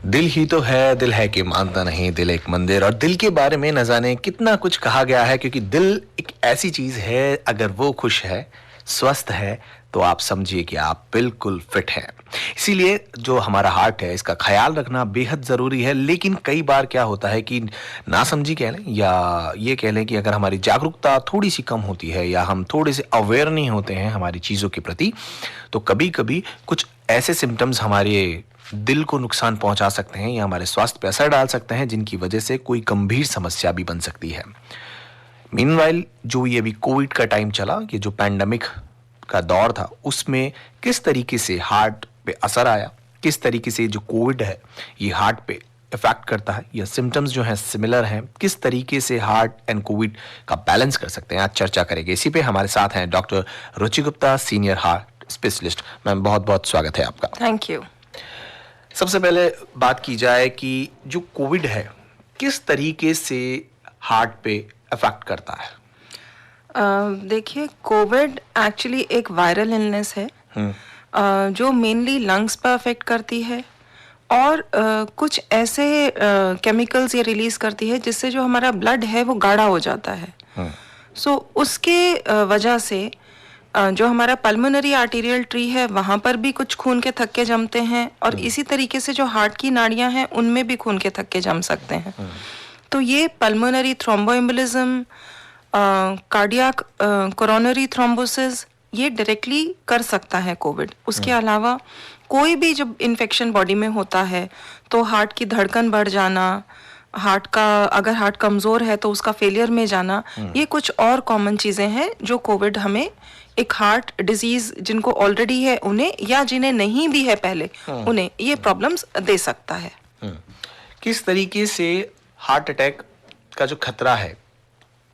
दिल ही तो है, दिल है कि मानता नहीं, दिल एक मंदिर। और दिल के बारे में न जाने कितना कुछ कहा गया है, क्योंकि दिल एक ऐसी चीज है, अगर वो खुश है, स्वस्थ है, तो आप समझिए कि आप बिल्कुल फिट हैं। इसीलिए जो हमारा हार्ट है, इसका ख्याल रखना बेहद ज़रूरी है। लेकिन कई बार क्या होता है कि नासमझी कह लें, या ये कह लें कि अगर हमारी जागरूकता थोड़ी सी कम होती है, या हम थोड़े से अवेयर नहीं होते हैं हमारी चीज़ों के प्रति, तो कभी कभी कुछ ऐसे सिम्टम्स हमारे दिल को नुकसान पहुंचा सकते हैं या हमारे स्वास्थ्य पर असर डाल सकते हैं, जिनकी वजह से कोई गंभीर समस्या भी बन सकती है। मीनवाइल जो ये अभी कोविड का टाइम चला, ये जो पैंडेमिक का दौर था, उसमें किस तरीके से हार्ट पे असर आया, किस तरीके से जो कोविड है ये हार्ट पे इफेक्ट करता है, या सिम्टम्स जो हैं सिमिलर हैं, किस तरीके से हार्ट एंड कोविड का बैलेंस कर सकते हैं, आज चर्चा करेंगे। इसी पे हमारे साथ हैं doctor Ruchi Gupta, senior heart specialist. Ma'am, बहुत बहुत स्वागत है आपका। Thank you. सबसे पहले बात की जाए कि जो कोविड है किस तरीके से हार्ट पे इफेक्ट करता है। देखिए, कोविड एक्चुअली एक वायरल इलनेस है जो मेनली लंग्स पर अफेक्ट करती है, और कुछ ऐसे केमिकल्स ये रिलीज करती है जिससे जो हमारा ब्लड है वो गाढ़ा हो जाता है। सो उसके वजह से जो हमारा पल्मोनरी आर्टेरियल ट्री है वहाँ पर भी कुछ खून के थक्के जमते हैं, और इसी तरीके से जो हार्ट की नाड़ियाँ हैं उनमें भी खून के थक्के जम सकते हैं। तो ये pulmonary thromboembolism, cardiac coronary thrombosis, ये डायरेक्टली कर सकता है कोविड। उसके अलावा कोई भी जब इन्फेक्शन बॉडी में होता है तो हार्ट की धड़कन बढ़ जाना, अगर हार्ट कमज़ोर है तो उसका फेलियर में जाना, ये कुछ और कॉमन चीज़ें हैं जो कोविड हमें एक हार्ट डिजीज जिनको ऑलरेडी है उन्हें, या जिन्हें नहीं भी है पहले उन्हें, ये प्रॉब्लम्स दे सकता है। किस तरीके से हार्ट अटैक का जो खतरा है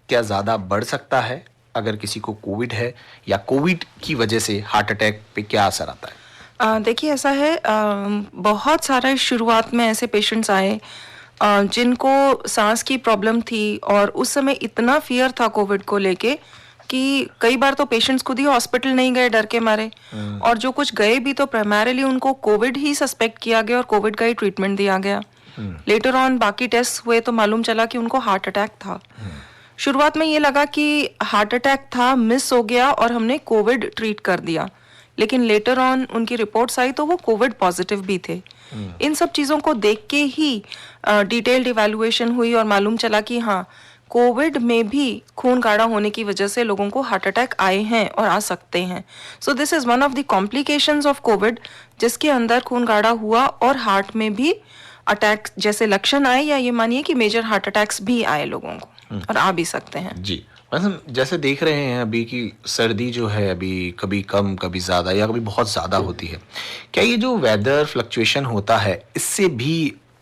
क्या ज़्यादा बढ़ सकता है अगर किसी को कोविड है, या कोविड की वजह से हार्ट अटैक पे क्या असर आता है? देखिए, ऐसा है, बहुत सारे शुरुआत में ऐसे पेशेंट्स आए जिनको सांस की प्रॉब्लम थी, और उस समय इतना फियर था कोविड को लेके कि कई बार तो पेशेंट्स खुद ही हॉस्पिटल नहीं गए डर के मारे, और जो कुछ गए भी तो प्राइमरीली उनको कोविड ही सस्पेक्ट किया गया और कोविड का ही ट्रीटमेंट दिया गया। लेटर ऑन बाकी टेस्ट हुए तो मालूम चला कि उनको हार्ट अटैक था। शुरुआत में ये लगा कि हार्ट अटैक था, मिस हो गया और हमने कोविड ट्रीट कर दिया, लेकिन लेटर ऑन उनकी रिपोर्ट्स आई तो वो कोविड पॉजिटिव भी थे। इन सब चीज़ों को देख के ही डिटेल्ड इवैल्यूएशन हुई और मालूम चला कि हाँ, कोविड में भी खून गाढ़ा होने की वजह से लोगों को हार्ट अटैक आए हैं और आ सकते हैं। So this is one of the complications of Covid, जिसके अंदर खून गाढ़ा हुआ और हार्ट में भी अटैक जैसे लक्षण आए, या ये मानिए कि मेजर हार्ट अटैक्स भी आए लोगों को, और आ भी सकते हैं। जी, मतलब जैसे देख रहे हैं अभी कि सर्दी जो है अभी कभी कम कभी ज़्यादा या कभी बहुत ज़्यादा होती है, क्या ये जो वेदर फ्लक्चुएशन होता है इससे भी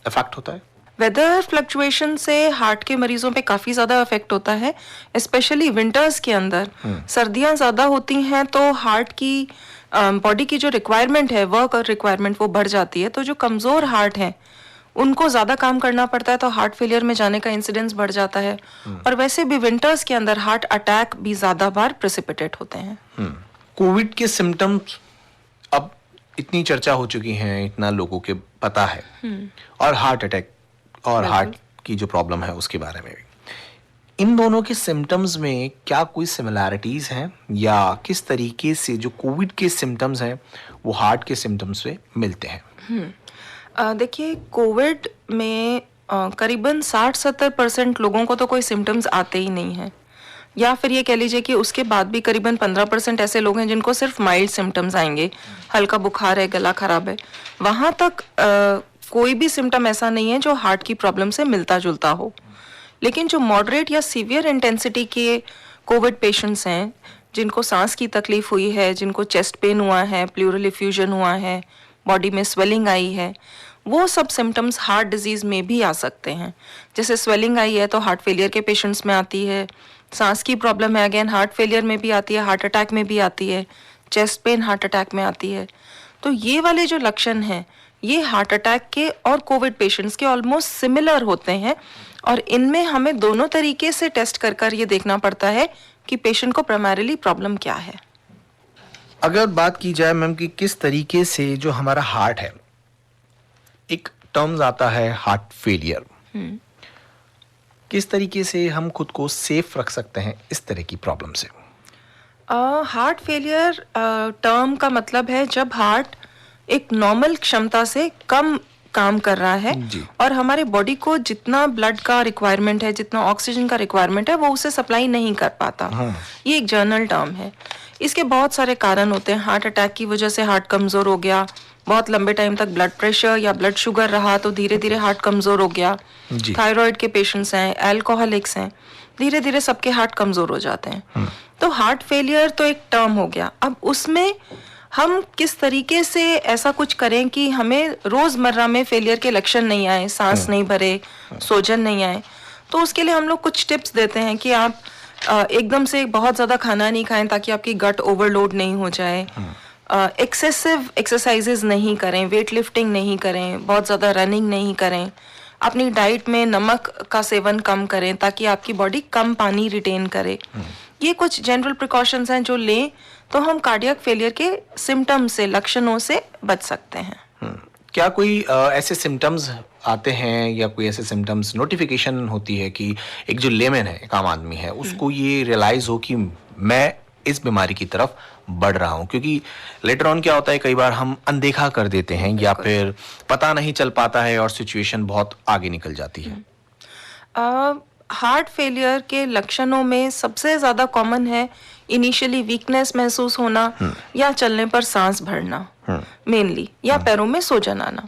इफेक्ट होता है? वेदर फ्लक्चुएशन से हार्ट के मरीजों पे काफ़ी ज़्यादा इफेक्ट होता है, स्पेशली विंटर्स के अंदर। सर्दियाँ ज़्यादा होती हैं तो हार्ट की बॉडी की जो रिक्वायरमेंट है, वर्क और रिक्वायरमेंट, वो बढ़ जाती है। तो जो कमज़ोर हार्ट हैं उनको ज़्यादा काम करना पड़ता है, तो हार्ट फेलियर में जाने का इंसिडेंस बढ़ जाता है। और वैसे भी विंटर्स के अंदर हार्ट अटैक भी ज़्यादा बार प्रेसिपिटेट होते हैं। कोविड के सिम्टम्स अब इतनी चर्चा हो चुकी हैं, इतना लोगों के पता है, और हार्ट अटैक और हार्ट की जो प्रॉब्लम है उसके बारे में भी, इन दोनों के सिम्टम्स में क्या कोई सिमिलैरिटीज हैं, या किस तरीके से जो कोविड के सिम्टम्स हैं वो हार्ट के सिम्टम्स से मिलते हैं? देखिए, कोविड में करीबन 60-70% लोगों को तो कोई सिम्टम्स आते ही नहीं हैं, या फिर ये कह लीजिए कि उसके बाद भी करीबन 15% ऐसे लोग हैं जिनको सिर्फ माइल्ड सिम्टम्स आएंगे, हल्का बुखार है, गला खराब है। वहाँ तक कोई भी सिम्टम ऐसा नहीं है जो हार्ट की प्रॉब्लम से मिलता जुलता हो। लेकिन जो मॉडरेट या सीवियर इंटेंसिटी के कोविड पेशेंट्स हैं, जिनको सांस की तकलीफ हुई है, जिनको चेस्ट पेन हुआ है, प्लूरल इफ्यूजन हुआ है, बॉडी में स्वेलिंग आई है, वो सब सिम्टम्स हार्ट डिजीज़ में भी आ सकते हैं। जैसे स्वेलिंग आई है तो हार्ट फेलियर के पेशेंट्स में आती है, सांस की प्रॉब्लम है अगेन हार्ट फेलियर में भी आती है, हार्ट अटैक में भी आती है, चेस्ट पेन हार्ट अटैक में आती है। तो ये वाले जो लक्षण हैं ये हार्ट अटैक के और कोविड पेशेंट्स के ऑलमोस्ट सिमिलर होते हैं, और इनमें हमें दोनों तरीके से टेस्ट कर कर ये देखना पड़ता है कि पेशेंट को प्राइमरीली प्रॉब्लम क्या है। अगर बात की जाए मैम कि किस तरीके से जो हमारा हार्ट है एक टर्म्स आता है हार्ट फेलियर। किस तरीके से हम खुद को सेफ रख सकते हैं इस तरह की प्रॉब्लम से? हार्ट फेलियर टर्म का मतलब है जब हार्ट एक नॉर्मल क्षमता से कम काम कर रहा है जी। और हमारे बॉडी को जितना ब्लड का रिक्वायरमेंट है, जितना ऑक्सीजन का रिक्वायरमेंट है, वो उसे सप्लाई नहीं कर पाता। ये एक जनरल टर्म है। इसके बहुत सारे कारण होते हैं। हार्ट अटैक की वजह से हार्ट कमजोर हो गया, बहुत लंबे टाइम तक ब्लड प्रेशर या ब्लड शुगर रहा तो धीरे धीरे हार्ट कमजोर हो गया। जी। थायराइड के पेशेंट्स हैं, अल्कोहलिक्स हैं, धीरे धीरे सबके हार्ट कमजोर हो जाते हैं। तो हार्ट फेलियर तो एक टर्म हो गया। अब उसमें हम किस तरीके से ऐसा कुछ करें कि हमें रोजमर्रा में फेलियर के लक्षण नहीं आए, सांस नहीं भरे, सूजन नहीं आए। तो उसके लिए हम लोग कुछ टिप्स देते हैं कि आप एकदम से बहुत ज्यादा खाना नहीं खाएं ताकि आपकी गट ओवरलोड नहीं हो जाए। एक्सेसिव एक्सरसाइजेज नहीं करें, वेट लिफ्टिंग नहीं करें, बहुत ज्यादा रनिंग नहीं करें, अपनी डाइट में नमक का सेवन कम करें ताकि आपकी बॉडी कम पानी रिटेन करे। ये कुछ जनरल प्रिकॉशंस हैं जो लें तो हम कार्डियक फेलियर के सिम्टम से, लक्षणों से बच सकते हैं। क्या कोई ऐसे सिम्टम्स आते हैं या कोई ऐसे सिम्टम्स नोटिफिकेशन होती है कि एक जो लेमन है, एक आम आदमी है, उसको ये रियलाइज हो कि मैं इस बीमारी की तरफ बढ़ रहा हूँ? क्योंकि लेटर ऑन क्या होता है, कई बार हम अनदेखा कर देते हैं या फिर पता नहीं चल पाता है और सिचुएशन बहुत आगे निकल जाती है। हार्ट फेलियर के लक्षणों में सबसे ज्यादा कॉमन है इनिशियली वीकनेस महसूस होना या चलने पर सांस भरना मेनली, या पैरों में सूजन आना।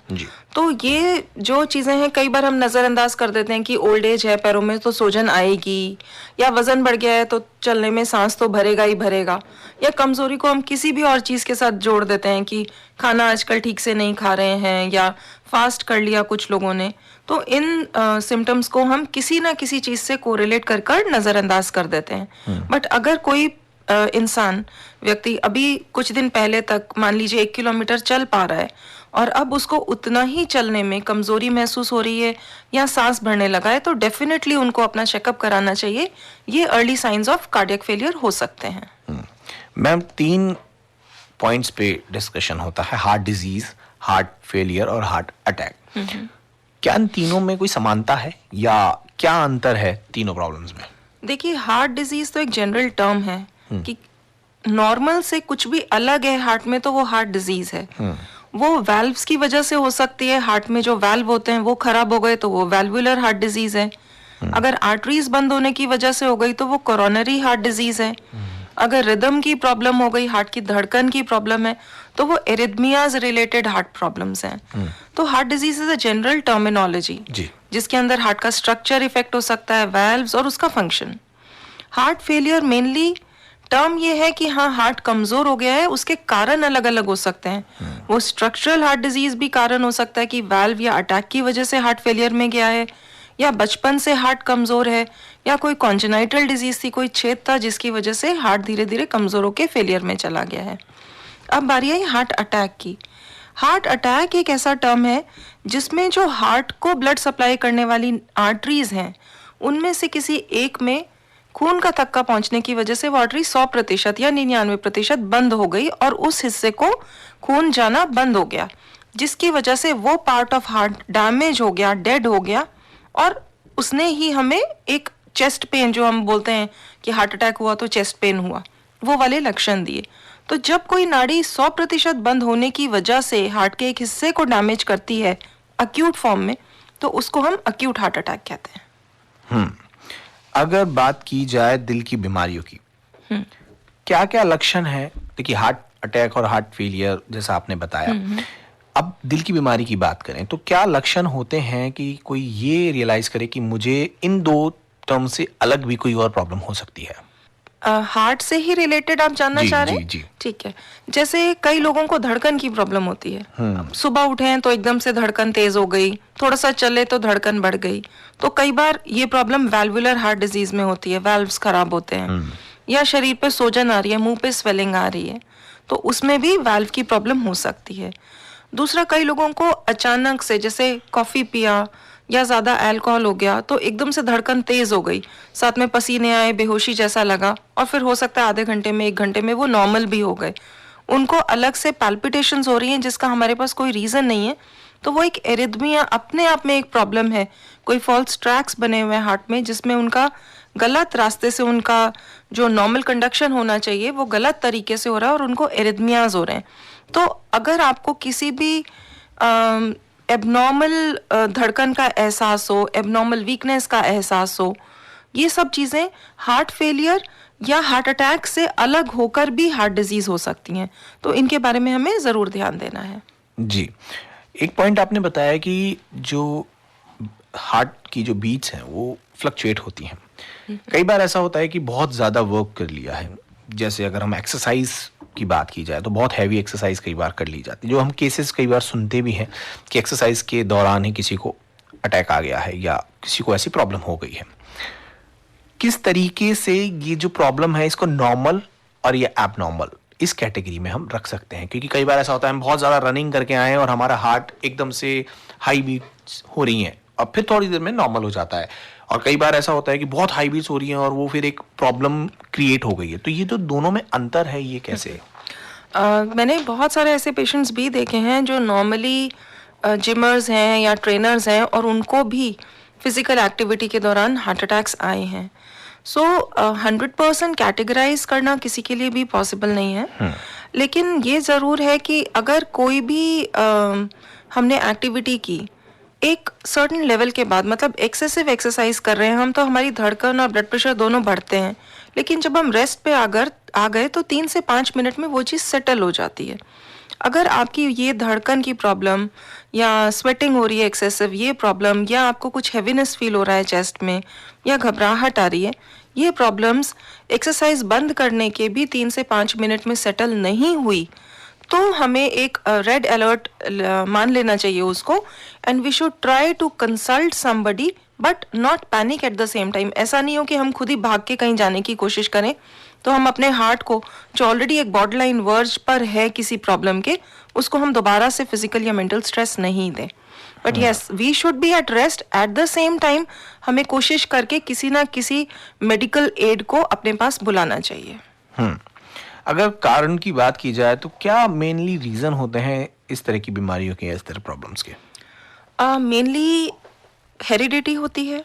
तो ये जो चीजें हैं कई बार हम नजरअंदाज कर देते हैं कि ओल्ड एज है, पैरों में तो सूजन आएगी, या वजन बढ़ गया है तो चलने में सांस तो भरेगा ही भरेगा, या कमजोरी को हम किसी भी और चीज के साथ जोड़ देते हैं कि खाना आजकल ठीक से नहीं खा रहे हैं या फास्ट कर लिया कुछ लोगों ने। तो इन सिम्टम्स को हम किसी ना किसी चीज से कोरिलेट कर कर नजरअंदाज कर देते हैं। बट अगर कोई इंसान, व्यक्ति अभी कुछ दिन पहले तक मान लीजिए 1 किलोमीटर चल पा रहा है और अब उसको उतना ही चलने में कमजोरी महसूस हो रही है या सांस भरने लगा है, तो डेफिनेटली उनको अपना चेकअप कराना चाहिए। ये early signs of cardiac failure हो सकते हैं। मैम, 3 पॉइंट्स पे डिस्कशन होता है, हार्ट डिजीज, हार्ट फेलियर और हार्ट अटैक। क्या इन तीनों में कोई समानता है या क्या अंतर है तीनों प्रॉब्लम्स में? देखिए, हार्ट डिजीज तो एक जनरल टर्म है कि नॉर्मल से कुछ भी अलग है हार्ट में तो वो हार्ट डिजीज है। वो वाल्व्स की वजह से हो सकती है, हार्ट में जो वाल्व होते हैं वो खराब हो गए तो वो वाल्वुलर हार्ट डिजीज है। अगर आर्टरीज बंद होने की वजह से हो गई तो वो कोरोनरी हार्ट डिजीज है। अगर रिदम की प्रॉब्लम हो गई, हार्ट की धड़कन की प्रॉब्लम है, तो वो एरिथमियाज रिलेटेड हार्ट प्रॉब्लम्स हैं। तो heart disease is a general terminology जिसके अंदर हार्ट का स्ट्रक्चर इफेक्ट हो सकता है, वाल्व्स और उसका function. Heart failure mainly term ये है कि हाँ, हार्ट कमजोर हो गया है, उसके कारण अलग अलग हो सकते हैं। वो स्ट्रक्चरल हार्ट डिजीज भी कारण हो सकता है कि वाल्व या अटैक की वजह से हार्ट फेलियर में गया है, या बचपन से हार्ट कमजोर है, या कोई कॉन्जेनाइटल डिजीज थी, कोई छेद था जिसकी वजह से हार्ट धीरे धीरे कमजोर होकर फेलियर में चला गया है। अब बारी आई हार्ट अटैक की। हार्ट अटैक एक ऐसा टर्म है जिसमें जो हार्ट को ब्लड सप्लाई करने वाली आर्टरीज हैं उनमें से किसी एक में खून का थक्का पहुंचने की वजह से वो आर्टरी 100% या 99% बंद हो गई और उस हिस्से को खून जाना बंद हो गया, जिसकी वजह से वो पार्ट ऑफ हार्ट डैमेज हो गया, डेड हो गया, और उसने ही हमें एक चेस्ट पेन, जो हम बोलते हैं कि हार्ट अटैक हुआ तो चेस्ट पेन हुआ, वो वाले लक्षण दिए। तो जब कोई नाड़ी 100% बंद होने की वजह से हार्ट के एक हिस्से को डैमेज करती है अक्यूट फॉर्म में, तो उसको हम अक्यूट हार्ट अटैक कहते हैं। अगर बात की जाए दिल की बीमारियों की, क्या क्या लक्षण है? देखिए, हार्ट अटैक और हार्ट फेलियर जैसा आपने बताया, अब दिल की बीमारी की बात करें तो क्या लक्षण होते हैं कि कोई ये रियलाइज करे कि मुझे इन 2 टर्म से अलग भी कोई और प्रॉब्लम हो सकती है? हार्ट से ही रिलेटेड आप जानना चाह रहे हैं? जी। ठीक है। जैसे कई लोगों को धड़कन की प्रॉब्लम होती है। सुबह उठे हैं तो एकदम से धड़कन तेज हो गई, थोड़ा सा चले तो धड़कन बढ़ गई। तो कई बार ये प्रॉब्लम वाल्वुलर हार्ट डिजीज में होती है, वाल्व्स खराब होते हैं, या शरीर पे सूजन आ रही है, मुंह पे स्वेलिंग आ रही है, तो उसमें भी वाल्व की प्रॉब्लम हो सकती है। दूसरा, कई लोगों को अचानक से जैसे कॉफी पिया या ज्यादा अल्कोहल हो गया तो एकदम से धड़कन तेज हो गई, साथ में पसीने आए, बेहोशी जैसा लगा, और फिर हो सकता है आधे घंटे में 1 घंटे में वो नॉर्मल भी हो गए। उनको अलग से पैल्पिटेशंस हो रही हैं जिसका हमारे पास कोई रीजन नहीं है, तो वो एक एरिथमिया अपने आप में एक प्रॉब्लम है, कोई फॉल्स ट्रैक्स बने हुए हैं हार्ट में जिसमें उनका गलत रास्ते से उनका जो नॉर्मल कंडक्शन होना चाहिए वो गलत तरीके से हो रहा है और उनको एरिथमियाज हो रहे हैं। तो अगर आपको किसी भी एबनॉर्मल धड़कन का एहसास हो, एबनॉर्मल वीकनेस का एहसास हो, ये सब चीज़ें हार्ट फेलियर या हार्ट अटैक से अलग होकर भी हार्ट डिजीज हो सकती हैं। तो इनके बारे में हमें ज़रूर ध्यान देना है। जी, एक पॉइंट आपने बताया कि जो हार्ट की जो बीट्स हैं वो फ्लक्चुएट होती हैं। कई बार ऐसा होता है कि बहुत ज़्यादा वर्क कर लिया है, जैसे अगर हम एक्सरसाइज की बात की जाए तो बहुत हैवी एक्सरसाइज कई बार कर ली जाती है, जो हम केसेस कई बार सुनते भी हैं कि एक्सरसाइज के दौरान ही किसी को अटैक आ गया है या किसी को ऐसी प्रॉब्लम हो गई है। किस तरीके से ये जो प्रॉब्लम है इसको नॉर्मल और ये एबनॉर्मल इस कैटेगरी में हम रख सकते हैं? क्योंकि कई बार ऐसा होता है हम बहुत ज़्यादा रनिंग करके आए हैं और हमारा हार्ट एकदम से हाई बीट्स हो रही हैं और फिर थोड़ी देर में नॉर्मल हो जाता है, और कई बार ऐसा होता है कि बहुत हाई बीट्स हो रही हैं और वो फिर एक प्रॉब्लम क्रिएट हो गई है। तो ये जो दोनों में अंतर है ये कैसे? मैंने बहुत सारे ऐसे पेशेंट्स भी देखे हैं जो नॉर्मली जिमर्स हैं या ट्रेनर्स हैं और उनको भी फिजिकल एक्टिविटी के दौरान हार्ट अटैक्स आए हैं। सो 100% कैटेगराइज करना किसी के लिए भी पॉसिबल नहीं है, लेकिन ये ज़रूर है कि अगर कोई भी हमने एक्टिविटी की एक सर्टेन लेवल के बाद, मतलब एक्सेसिव एक्सरसाइज कर रहे हैं हम, तो हमारी धड़कन और ब्लड प्रेशर दोनों बढ़ते हैं, लेकिन जब हम रेस्ट पे आ गए तो 3 से 5 मिनट में वो चीज़ सेटल हो जाती है। अगर आपकी ये धड़कन की प्रॉब्लम या स्वेटिंग हो रही है एक्सेसिव ये प्रॉब्लम, या आपको कुछ हैवीनेस फील हो रहा है चेस्ट में या घबराहट आ रही है, ये प्रॉब्लम्स एक्सरसाइज बंद करने के भी 3 से 5 मिनट में सेटल नहीं हुई तो हमें एक रेड अलर्ट मान लेना चाहिए उसको, and we should try to consult somebody but not panic at the same time. ऐसा नहीं हो कि हम खुद ही भाग के कहीं जाने की कोशिश करें, तो हम अपने हार्ट को जो ऑलरेडी एक बॉर्डरलाइन वर्ज पर है किसी प्रॉब्लम के, उसको हम दोबारा से फिजिकल या मेंटल स्ट्रेस नहीं दें। But yes, we should be at rest at the same time. हमें कोशिश करके किसी ना किसी मेडिकल एड को अपने पास बुलाना चाहिए। अगर कारण की बात की जाए तो क्या मेनली रीजन होते हैं इस तरह की बीमारियों के या इस तरह प्रॉब्लम्स के? मेनली हेरिडिटी होती है,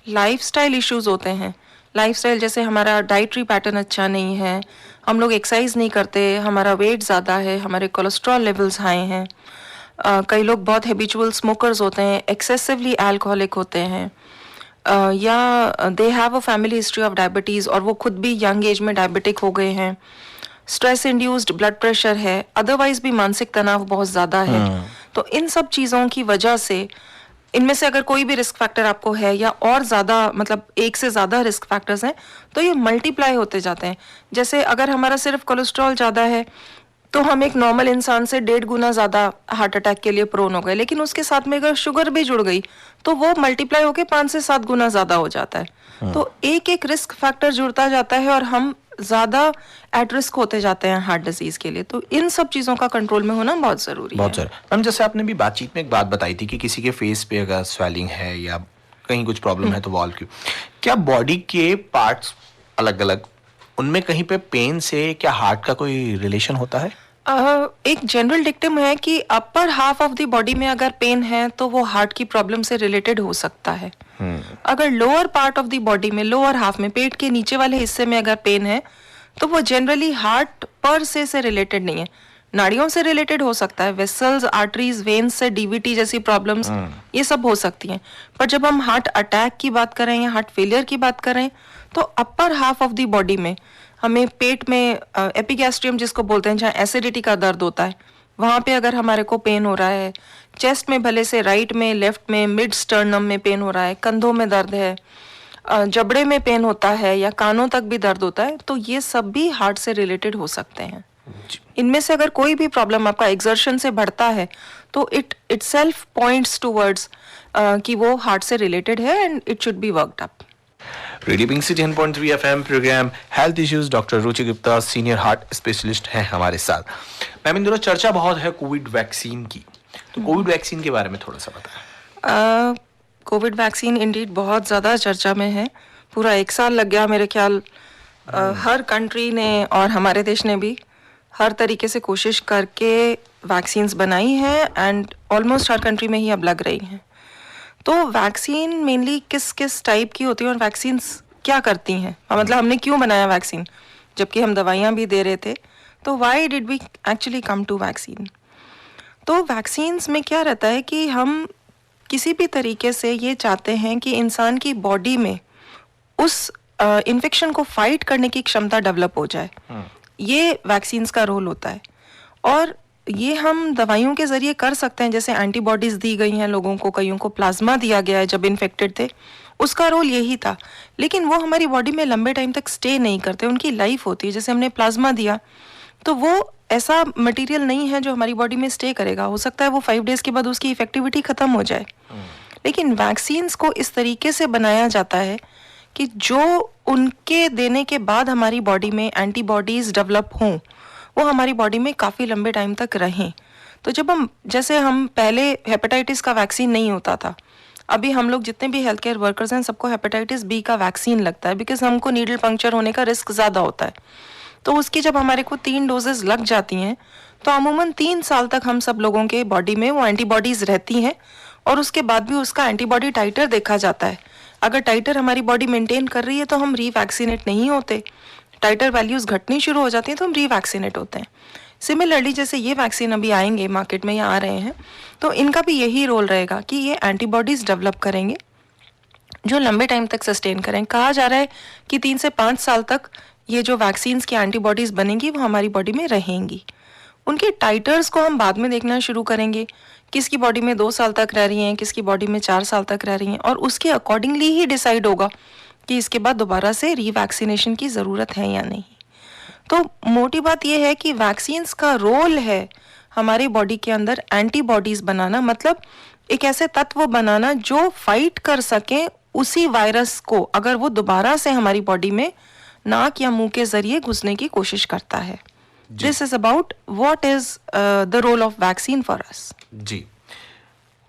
लाइफस्टाइल इश्यूज होते हैं। लाइफस्टाइल जैसे हमारा डाइटरी पैटर्न अच्छा नहीं है, हम लोग एक्सरसाइज नहीं करते, हमारा वेट ज़्यादा है, हमारे कोलेस्ट्रॉल लेवल्स हाई हैं, कई लोग बहुत हैबिचुअल स्मोकर्स होते हैं, एक्सेसिवली अल्कोहलिक होते हैं, या they have a family history of diabetes और वो खुद भी यंग एज में डायबिटिक हो गए हैं, स्ट्रेस इंड्यूस्ड ब्लड प्रेशर है, अदरवाइज भी मानसिक तनाव बहुत ज़्यादा है। तो इन सब चीज़ों की वजह से इनमें से अगर कोई भी रिस्क फैक्टर आपको है या और ज़्यादा, मतलब एक से ज़्यादा रिस्क फैक्टर्स हैं, तो ये मल्टीप्लाई होते जाते हैं। जैसे अगर हमारा सिर्फ कोलेस्ट्रॉल ज़्यादा है तो हम एक नॉर्मल इंसान से 1.5 गुना ज़्यादा हार्ट अटैक के लिए प्रोन हो गए, लेकिन उसके साथ में अगर शुगर भी जुड़ गई तो वो मल्टीप्लाई होकर 5 से 7 गुना ज़्यादा हो जाता है। तो एक एक रिस्क फैक्टर जुड़ता जाता है और हम ज़्यादा एट रिस्क होते जाते हैं हार्ट डिजीज के लिए। तो इन सब चीज़ों का कंट्रोल में होना बहुत ज़रूरी है। बहुत सर, मैम जैसे आपने भी बातचीत में एक बात बताई थी कि किसी के फेस पे अगर स्वेलिंग है या कहीं कुछ प्रॉब्लम है तो वॉल्व की, क्या बॉडी के पार्ट्स अलग अलग, उनमें कहीं पे पेन से क्या हार्ट का कोई रिलेशन होता है? एक जनरल डिक्टम है कि upper half of the body में अगर पेन है तो वो हार्ट की प्रॉब्लम से रिलेटेड हो सकता है। अगर lower part of the body में, लोअर हाफ में, पेट के नीचे वाले हिस्से में अगर पेन है तो वो जनरली हार्ट पर से रिलेटेड नहीं है, नाड़ियों से रिलेटेड हो सकता है, वेसल्स, आर्टरीज, वेन्स से डीवीटी जैसी प्रॉब्लम्स ये सब हो सकती हैं। पर जब हम हार्ट अटैक की बात करें या हार्ट फेलियर की बात करें तो upper half of the body में हमें पेट में एपिगैस्ट्रियम जिसको बोलते हैं, जहाँ एसिडिटी का दर्द होता है, वहाँ पे अगर हमारे को पेन हो रहा है, चेस्ट में भले से राइट में, लेफ्ट में, मिड स्टर्नम में पेन हो रहा है, कंधों में दर्द है, जबड़े में पेन होता है या कानों तक भी दर्द होता है, तो ये सब भी हार्ट से रिलेटेड हो सकते हैं। इनमें से अगर कोई भी प्रॉब्लम आपका एक्सर्शन से बढ़ता है तो इट इटसेल्फ पॉइंट्स टुवर्ड्स कि वो हार्ट से रिलेटेड है and it should be worked up. Radio pink 10.3 FM programme health issues, doctor Ruchi Gupta senior heart specialist हैं हमारे साथ। मैम इन दिनों चर्चा बहुत है कोविड वैक्सीन की, तो कोविड वैक्सीन के बारे में थोड़ा सा बताएं। कोविड वैक्सीन इंडीड बहुत ज़्यादा चर्चा में है, पूरा 1 साल लग गया मेरे ख्याल। हर कंट्री ने और हमारे देश ने भी हर तरीके से कोशिश करके वैक्सीन्स बनाई हैं एंड ऑलमोस्ट हर कंट्री में ही अब लग रही हैं। तो वैक्सीन मेनली किस किस टाइप की होती है और वैक्सीन्स क्या करती हैं, मतलब हमने क्यों बनाया वैक्सीन जबकि हम दवाइयाँ भी दे रहे थे। तो why did we actually come to vaccine? तो वैक्सीन्स में क्या रहता है कि हम किसी भी तरीके से ये चाहते हैं कि इंसान की बॉडी में उस इन्फेक्शन को फाइट करने की क्षमता डेवलप हो जाए। ये वैक्सीन्स का रोल होता है और ये हम दवाइयों के जरिए कर सकते हैं। जैसे एंटीबॉडीज दी गई हैं लोगों को, कईयों को प्लाज्मा दिया गया है जब इन्फेक्टेड थे, उसका रोल यही था। लेकिन वो हमारी बॉडी में लंबे टाइम तक स्टे नहीं करते, उनकी लाइफ होती है। जैसे हमने प्लाज्मा दिया तो वो ऐसा मटेरियल नहीं है जो हमारी बॉडी में स्टे करेगा। हो सकता है वो 5 डेज के बाद उसकी इफेक्टिविटी खत्म हो जाए। लेकिन वैक्सीन्स को इस तरीके से बनाया जाता है कि जो उनके देने के बाद हमारी बॉडी में एंटीबॉडीज डेवलप हों, वो हमारी बॉडी में काफ़ी लंबे टाइम तक रहें। तो जब जैसे हम पहले हेपेटाइटिस का वैक्सीन नहीं होता था, अभी हम लोग जितने भी हेल्थ केयर वर्कर्स हैं सबको हेपेटाइटिस बी का वैक्सीन लगता है, बिकॉज हमको नीडल पंक्चर होने का रिस्क ज़्यादा होता है। तो उसकी जब हमारे को 3 डोजेस लग जाती हैं तो अमूमन 3 साल तक हम सब लोगों के बॉडी में वो एंटीबॉडीज़ रहती हैं और उसके बाद भी उसका एंटीबॉडी टाइटर देखा जाता है। अगर टाइटर हमारी बॉडी मेंटेन कर रही है तो हम रीवैक्सीनेट नहीं होते, टाइटर वैल्यूज़ घटनी शुरू हो जाती हैं तो हम रीवैक्सीनेट होते हैं। सिमिलरली जैसे ये वैक्सीन अभी आएंगे मार्केट में या आ रहे हैं, तो इनका भी यही रोल रहेगा कि ये एंटीबॉडीज़ डेवलप करेंगे जो लंबे टाइम तक सस्टेन करें। कहा जा रहा है कि 3 से 5 साल तक ये जो वैक्सीन्स की एंटीबॉडीज़ बनेंगी वो हमारी बॉडी में रहेंगी। उनके टाइटर्स को हम बाद में देखना शुरू करेंगे, किसकी बॉडी में 2 साल तक रह रही हैं, किसकी बॉडी में 4 साल तक रह रही हैं, और उसके अकॉर्डिंगली ही डिसाइड होगा कि इसके बाद दोबारा से रीवैक्सीनेशन की ज़रूरत है या नहीं। तो मोटी बात यह है कि वैक्सीन्स का रोल है हमारे बॉडी के अंदर एंटीबॉडीज़ बनाना, मतलब एक ऐसे तत्व बनाना जो फाइट कर सकें उसी वायरस को, अगर वो दोबारा से हमारी बॉडी में नाक या मुंह के जरिए घुसने की कोशिश करता है। This is about what is the role of vaccine for us. जी,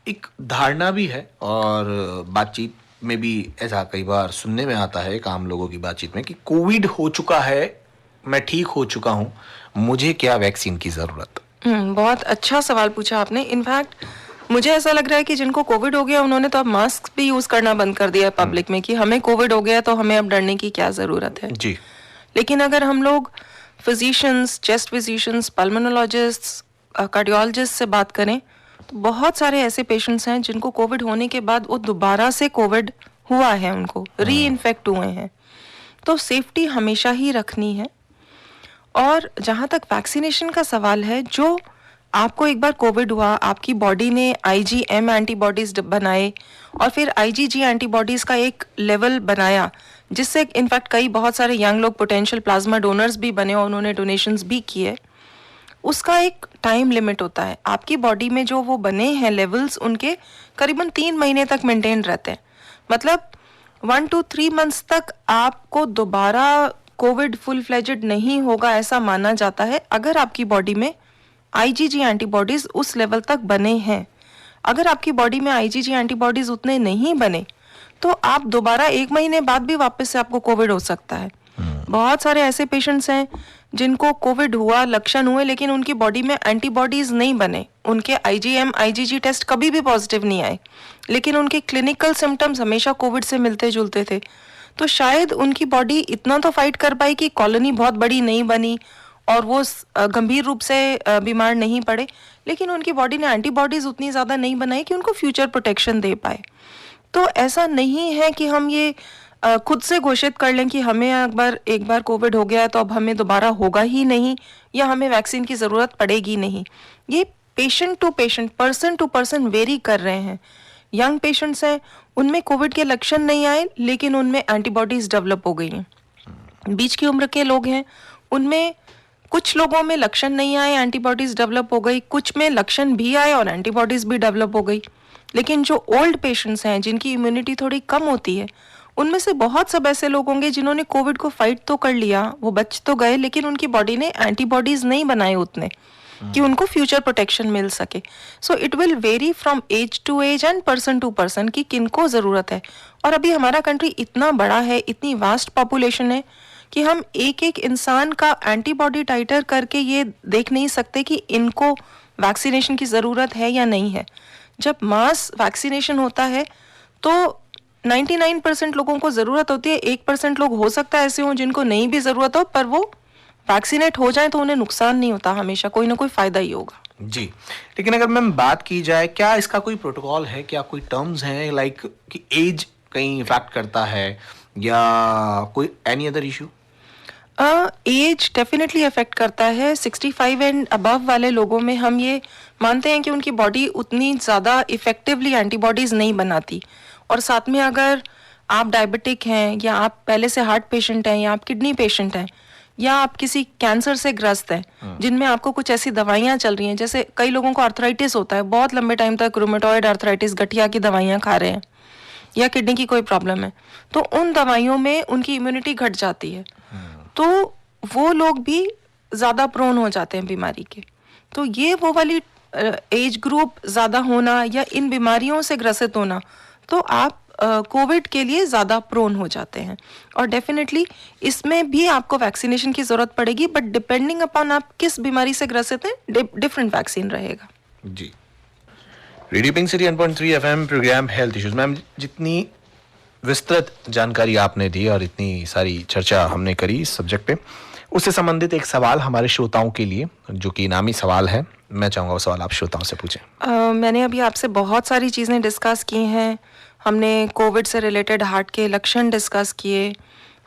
एक धारणा भी है और बातचीत में भी ऐसा कई बार सुनने में आता है, एक आम लोगों की बातचीत में, कि कोविड हो चुका है, मैं ठीक हो चुका हूं, मुझे क्या वैक्सीन की जरूरत? बहुत अच्छा सवाल पूछा आपने। इनफैक्ट मुझे ऐसा लग रहा है कि जिनको कोविड हो गया उन्होंने तो अब मास्क भी यूज करना बंद कर दिया है पब्लिक में, कि हमें कोविड हो गया तो हमें अब डरने की क्या जरूरत है। जी। लेकिन अगर हम लोग फिजिशियंस, चेस्ट फिजिशियंस, पल्मोनोलॉजिस्ट्स, कार्डियोलॉजिस्ट से बात करें तो बहुत सारे ऐसे पेशेंट्स हैं जिनको कोविड होने के बाद वो दोबारा से कोविड हुआ है, उनको री इन्फेक्ट हुए हैं। तो सेफ्टी हमेशा ही रखनी है। और जहाँ तक वैक्सीनेशन का सवाल है, जो आपको एक बार कोविड हुआ, आपकी बॉडी ने IgM एंटीबॉडीज बनाए और फिर IgG एंटीबॉडीज का एक लेवल बनाया, जिससे इनफैक्ट कई बहुत सारे यंग लोग पोटेंशियल प्लाज्मा डोनर्स भी बने और उन्होंने डोनेशंस भी किए। उसका एक टाइम लिमिट होता है। आपकी बॉडी में जो वो बने हैं लेवल्स, उनके करीबन 3 महीने तक मेंटेन रहते हैं। मतलब 1 to 3 मंथ्स तक आपको दोबारा कोविड फुल फ्लेजेड नहीं होगा, ऐसा माना जाता है, अगर आपकी बॉडी में IgG एंटीबॉडीज उस लेवल तक बने हैं। अगर आपकी बॉडी में IgG एंटीबॉडीज उतने नहीं बने तो आप दोबारा 1 महीने बाद भी वापस से आपको कोविड हो सकता है। बहुत सारे ऐसे पेशेंट्स हैं जिनको कोविड हुआ, लक्षण हुए, लेकिन उनकी बॉडी में एंटीबॉडीज नहीं बने, उनके IgM IgG टेस्ट कभी भी पॉजिटिव नहीं आए, लेकिन उनके क्लिनिकल सिम्टम्स हमेशा कोविड से मिलते जुलते थे। तो शायद उनकी बॉडी इतना तो फाइट कर पाई कि कॉलोनी बहुत बड़ी नहीं बनी और वो गंभीर रूप से बीमार नहीं पड़े, लेकिन उनकी बॉडी ने एंटीबॉडीज उतनी ज़्यादा नहीं बनाई कि उनको फ्यूचर प्रोटेक्शन दे पाए। तो ऐसा नहीं है कि हम ये खुद से घोषित कर लें कि हमें एक बार कोविड हो गया तो अब हमें दोबारा होगा ही नहीं या हमें वैक्सीन की ज़रूरत पड़ेगी नहीं। ये patient to patient, person to person vary कर रहे हैं। यंग पेशेंट्स हैं, उनमें कोविड के लक्षण नहीं आए लेकिन उनमें एंटीबॉडीज डेवलप हो गई हैं। बीच की उम्र के लोग हैं, उनमें कुछ लोगों में लक्षण नहीं आए, एंटीबॉडीज डेवलप हो गई, कुछ में लक्षण भी आए और एंटीबॉडीज भी डेवलप हो गई। लेकिन जो ओल्ड पेशेंट्स हैं, जिनकी इम्यूनिटी थोड़ी कम होती है, उनमें से बहुत सब ऐसे लोग होंगे जिन्होंने कोविड को फाइट तो कर लिया, वो बच तो गए, लेकिन उनकी बॉडी ने एंटीबॉडीज नहीं बनाए उतने कि उनको फ्यूचर प्रोटेक्शन मिल सके। So it will vary from age to age and person to person कि किनको ज़रूरत है। और अभी हमारा कंट्री इतना बड़ा है, इतनी वास्ट पॉपुलेशन है कि हम एक एक इंसान का एंटीबॉडी टाइटर करके ये देख नहीं सकते कि इनको वैक्सीनेशन की ज़रूरत है या नहीं है। जब मास वैक्सीनेशन होता है तो 99% लोगों को ज़रूरत होती है, 1% लोग हो सकता है ऐसे हों जिनको नहीं भी ज़रूरत हो, पर वो वैक्सीनेट हो जाए तो उन्हें नुकसान नहीं होता, हमेशा कोई ना कोई फ़ायदा ही होगा। जी, लेकिन अगर मैम बात की जाए, क्या इसका कोई प्रोटोकॉल है, क्या कोई टर्म्स हैं, लाइक कि एज कहीं इफेक्ट करता है या कोई any other issue? Age definitely affect करता है। 65 एंड अबव वाले लोगों में हम ये मानते हैं कि उनकी बॉडी उतनी ज़्यादा इफेक्टिवली एंटीबॉडीज़ नहीं बनाती, और साथ में अगर आप डायबिटिक हैं या आप पहले से हार्ट पेशेंट हैं या आप किडनी पेशेंट हैं या आप किसी कैंसर से ग्रस्त हैं जिनमें आपको कुछ ऐसी दवाइयाँ चल रही हैं, जैसे कई लोगों को आर्थराइटिस होता है, बहुत लंबे टाइम तक रूमेटॉइड आर्थराइटिस गठिया की दवाइयाँ खा रहे हैं, या किडनी की कोई प्रॉब्लम है, तो उन दवाइयों में उनकी इम्यूनिटी घट जाती है, तो वो लोग भी ज़्यादा प्रोन हो जाते हैं बीमारी के। तो ये वो वाली एज ग्रुप ज़्यादा होना या इन बीमारियों से ग्रसित होना, तो आप कोविड के लिए ज़्यादा प्रोन हो जाते हैं, और डेफिनेटली इसमें भी आपको वैक्सीनेशन की ज़रूरत पड़ेगी, बट डिपेंडिंग अपॉन आप किस बीमारी से ग्रसित हैं डिफरेंट वैक्सीन रहेगा। जी, radio Pink City 1.3 FM programme health issues. Ma'am, जितनी विस्तृत जानकारी आपने दी और इतनी सारी चर्चा हमने करी इस सब्जेक्ट पे, उससे संबंधित एक सवाल हमारे श्रोताओं के लिए, जो कि इनामी सवाल है, मैं चाहूँगा वो सवाल आप श्रोताओं से पूछें। मैंने अभी आपसे बहुत सारी चीज़ें डिस्कस की हैं। हमने कोविड से रिलेटेड हार्ट के लक्षण डिस्कस किए,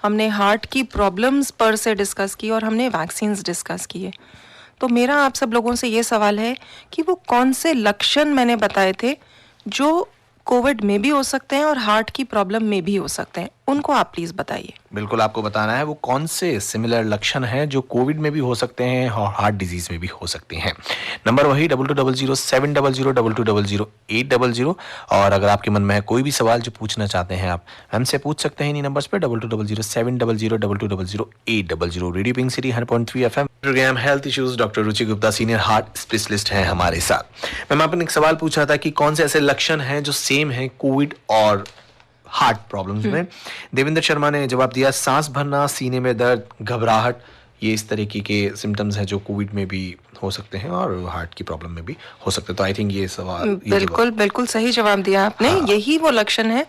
हमने हार्ट की प्रॉब्लम्स पर से डिस्कस की, और हमने वैक्सीन्स डिस्कस किए। तो मेरा आप सब लोगों से ये सवाल है कि वो कौन से लक्षण मैंने बताए थे जो कोविड में भी हो सकते हैं और हार्ट की प्रॉब्लम में भी हो सकते हैं, उनको आप प्लीज़ बताइए। बिल्कुल, आपको बताना है वो कौन से सिमिलर लक्षण हैं जो कोविड में भी हो सकते हैं और हार्ट डिजीज में भी हो सकते हैं। नंबर वही 2200-700-700-800। और अगर आपके मन में है कोई भी सवाल जो पूछना चाहते हैं, आप हमसे पूछ सकते हैं इन्हीं नंबर्स पे 2200-700-700-800। Radio Pink City 100.3 FM programme health issues. Doctor Ruchi Gupta senior heart specialist हैं हमारे साथ। मैम, आपने एक सवाल पूछा था कि कौन से ऐसे लक्षण हैं जो सेम हैं कोविड और हार्ट प्रॉब्लम्स में। देवेंद्र शर्मा ने जवाब दिया, सांस भरना, सीने में दर्द, घबराहट, ये इस तरीके के सिम्टम्स हैं जो कोविड में भी हो सकते हैं और हार्ट की प्रॉब्लम में भी हो सकते हैं। तो आई थिंक ये सवाल बिल्कुल सही जवाब दिया आपने। हाँ। यही वो लक्षण है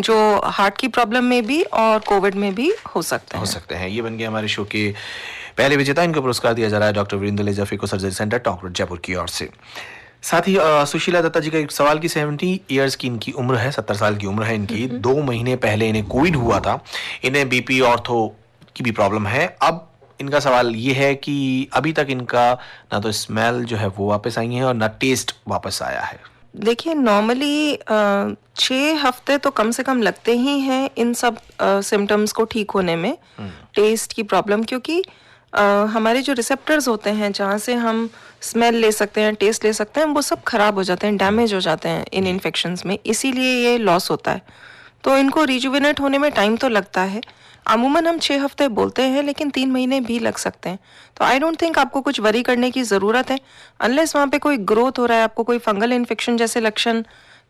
जो हार्ट की प्रॉब्लम में भी और कोविड में भी हो सकते हैं। ये बन गया हमारे शो के पहले विजेता। इनको पुरस्कार दिया जा रहा है डॉक्टर वीरेंद्र लेजा Fico surgery centre talk road Jaipur की ओर से। साथ ही सुशीला दत्ता जी का एक सवाल की 70 इयर्स की इनकी उम्र है, 70 साल की उम्र है इनकी। 2 महीने पहले इन्हें कोविड हुआ था, इन्हें बीपी ऑर्थो की भी प्रॉब्लम है। अब इनका सवाल ये है कि अभी तक इनका ना तो स्मेल जो है वो वापस आई है और ना टेस्ट वापस आया है। देखिए, नॉर्मली 6 हफ्ते तो कम से कम लगते ही हैं इन सब सिम्टम्स को ठीक होने में, टेस्ट की प्रॉब्लम, क्योंकि हमारे जो रिसेप्टर्स होते हैं जहाँ से हम स्मेल ले सकते हैं, टेस्ट ले सकते हैं, वो सब खराब हो जाते हैं, डैमेज हो जाते हैं इन इन्फेक्शंस में, इसीलिए ये लॉस होता है। तो इनको रिजुविनेट होने में टाइम तो लगता है। अमूमन हम 6 हफ्ते बोलते हैं, लेकिन 3 महीने भी लग सकते हैं। तो आई डोंट थिंक आपको कुछ वरी करने की ज़रूरत है, अनलेस वहाँ पे कोई ग्रोथ हो रहा है, आपको कोई फंगल इन्फेक्शन जैसे लक्षण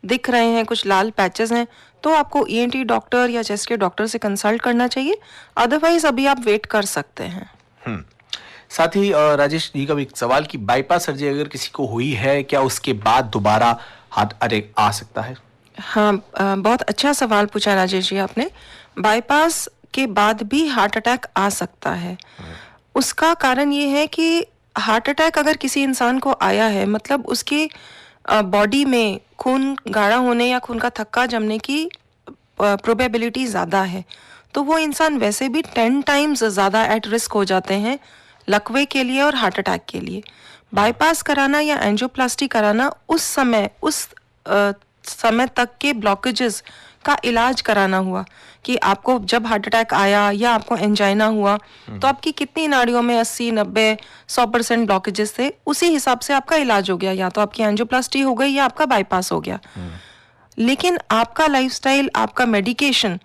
दिख रहे हैं, कुछ लाल पैचेस हैं, तो आपको ENT डॉक्टर या चेस्ट के डॉक्टर से कंसल्ट करना चाहिए। अदरवाइज अभी आप वेट कर सकते हैं। साथ ही राजेश जी का भी एक सवाल कि बाईपास सर्जरी अगर किसी को हुई है, क्या उसके बाद दोबारा हार्ट अटैक आ सकता है? हाँ, बहुत अच्छा सवाल पूछा राजेश जी आपने। बाईपास के बाद भी हार्ट अटैक आ सकता है। उसका कारण ये है कि हार्ट अटैक अगर किसी इंसान को आया है, मतलब उसकी बॉडी में खून गाढ़ा होने या खून का थक्का जमने की प्रोबेबिलिटी ज़्यादा है, तो वो इंसान वैसे भी 10 टाइम्स ज़्यादा एट रिस्क हो जाते हैं लकवे के लिए और हार्ट अटैक के लिए। बाईपास कराना या एंजियोप्लास्टी कराना उस समय तक के ब्लॉकेजेस का इलाज कराना हुआ कि आपको जब हार्ट अटैक आया या आपको एंजाइना हुआ तो आपकी कितनी नाड़ियों में 80, 90, 100% ब्लॉकेजेस थे, उसी हिसाब से आपका इलाज हो गया, या तो आपकी एंजियोप्लास्टी हो गई या आपका बाईपास हो गया। लेकिन आपका लाइफस्टाइल, आपका मेडिकेशन